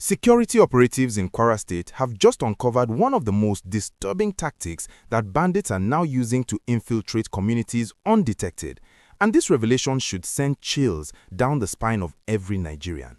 Security operatives in Kwara State have just uncovered one of the most disturbing tactics that bandits are now using to infiltrate communities undetected, and this revelation should send chills down the spine of every Nigerian.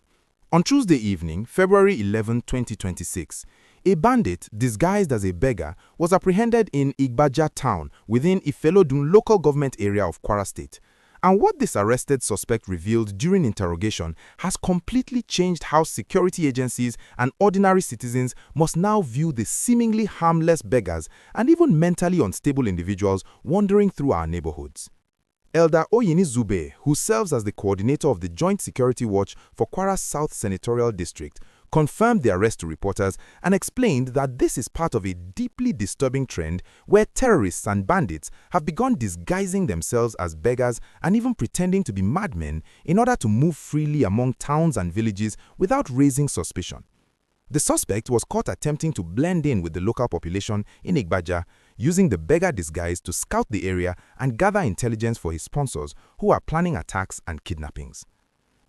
On Tuesday evening, February 11, 2026, a bandit disguised as a beggar was apprehended in Igbaja town within Ifelodun local government area of Kwara State. And what this arrested suspect revealed during interrogation has completely changed how security agencies and ordinary citizens must now view the seemingly harmless beggars and even mentally unstable individuals wandering through our neighborhoods. Elder Oyini Zube, who serves as the coordinator of the Joint Security Watch for Kwara South Senatorial District, confirmed the arrest to reporters and explained that this is part of a deeply disturbing trend where terrorists and bandits have begun disguising themselves as beggars and even pretending to be madmen in order to move freely among towns and villages without raising suspicion. The suspect was caught attempting to blend in with the local population in Igbaja, using the beggar disguise to scout the area and gather intelligence for his sponsors who are planning attacks and kidnappings.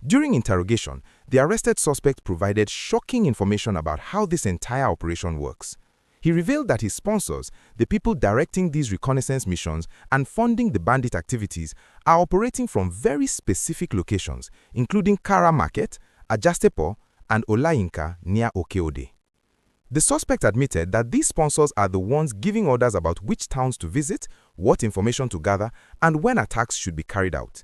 During interrogation, the arrested suspect provided shocking information about how this entire operation works. He revealed that his sponsors, the people directing these reconnaissance missions and funding the bandit activities, are operating from very specific locations, including Kara Market, Ajastepo, and Olayinka near Okeode. The suspect admitted that these sponsors are the ones giving orders about which towns to visit, what information to gather, and when attacks should be carried out.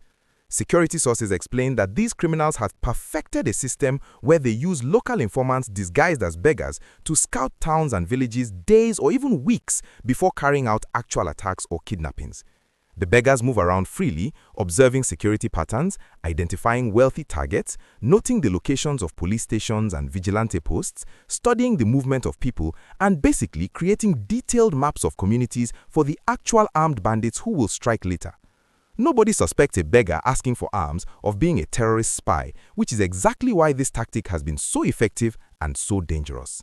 Security sources explained that these criminals have perfected a system where they use local informants disguised as beggars to scout towns and villages days or even weeks before carrying out actual attacks or kidnappings. The beggars move around freely, observing security patterns, identifying wealthy targets, noting the locations of police stations and vigilante posts, studying the movement of people, and basically creating detailed maps of communities for the actual armed bandits who will strike later. Nobody suspects a beggar asking for arms of being a terrorist spy, which is exactly why this tactic has been so effective and so dangerous.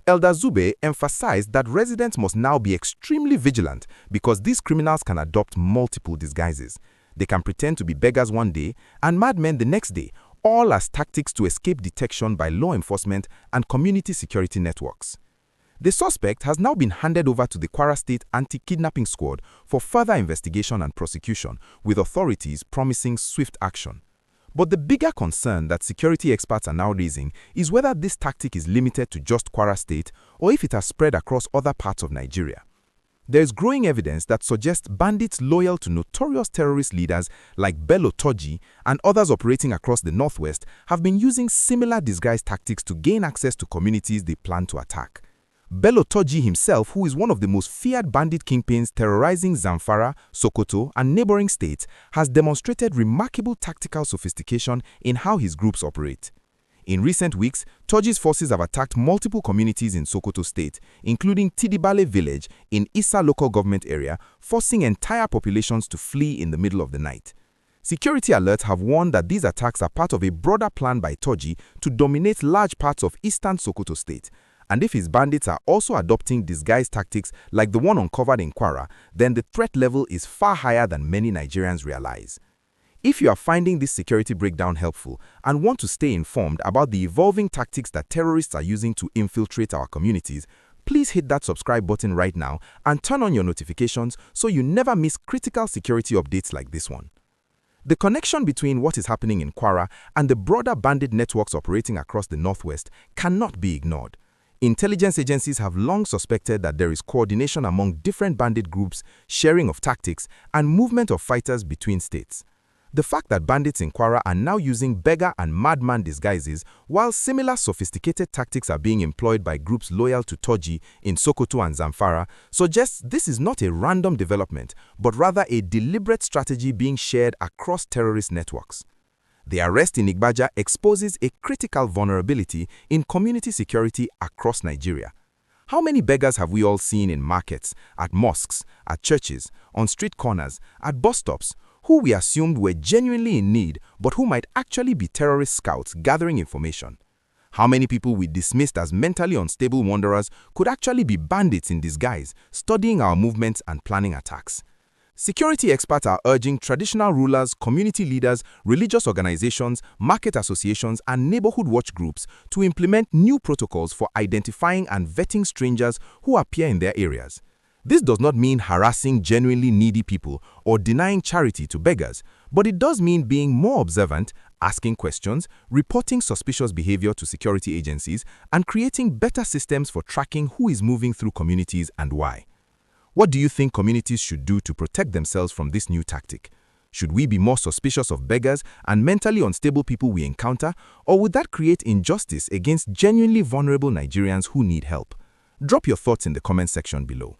Elder Zube emphasized that residents must now be extremely vigilant because these criminals can adopt multiple disguises. They can pretend to be beggars one day and madmen the next day, all as tactics to escape detection by law enforcement and community security networks. The suspect has now been handed over to the Kwara State Anti-Kidnapping Squad for further investigation and prosecution, with authorities promising swift action. But the bigger concern that security experts are now raising is whether this tactic is limited to just Kwara State or if it has spread across other parts of Nigeria. There is growing evidence that suggests bandits loyal to notorious terrorist leaders like Turji and others operating across the northwest have been using similar disguise tactics to gain access to communities they plan to attack. Turji himself, who is one of the most feared bandit kingpins terrorizing Zamfara, Sokoto, and neighboring states, has demonstrated remarkable tactical sophistication in how his groups operate. In recent weeks, Turji's forces have attacked multiple communities in Sokoto State, including Tidibale village in Issa local government area, forcing entire populations to flee in the middle of the night. Security alerts have warned that these attacks are part of a broader plan by Turji to dominate large parts of eastern Sokoto State. And if his bandits are also adopting disguise tactics like the one uncovered in Kwara, then the threat level is far higher than many Nigerians realize. If you are finding this security breakdown helpful and want to stay informed about the evolving tactics that terrorists are using to infiltrate our communities, please hit that subscribe button right now and turn on your notifications so you never miss critical security updates like this one. The connection between what is happening in Kwara and the broader bandit networks operating across the northwest cannot be ignored. Intelligence agencies have long suspected that there is coordination among different bandit groups, sharing of tactics, and movement of fighters between states. The fact that bandits in Kwara are now using beggar and madman disguises, while similar sophisticated tactics are being employed by groups loyal to Turji in Sokoto and Zamfara, suggests this is not a random development, but rather a deliberate strategy being shared across terrorist networks. The arrest in Igbaja exposes a critical vulnerability in community security across Nigeria. How many beggars have we all seen in markets, at mosques, at churches, on street corners, at bus stops, who we assumed were genuinely in need but who might actually be terrorist scouts gathering information? How many people we dismissed as mentally unstable wanderers could actually be bandits in disguise, studying our movements and planning attacks? Security experts are urging traditional rulers, community leaders, religious organizations, market associations, and neighborhood watch groups to implement new protocols for identifying and vetting strangers who appear in their areas. This does not mean harassing genuinely needy people or denying charity to beggars, but it does mean being more observant, asking questions, reporting suspicious behavior to security agencies, and creating better systems for tracking who is moving through communities and why. What do you think communities should do to protect themselves from this new tactic? Should we be more suspicious of beggars and mentally unstable people we encounter, or would that create injustice against genuinely vulnerable Nigerians who need help? Drop your thoughts in the comment section below.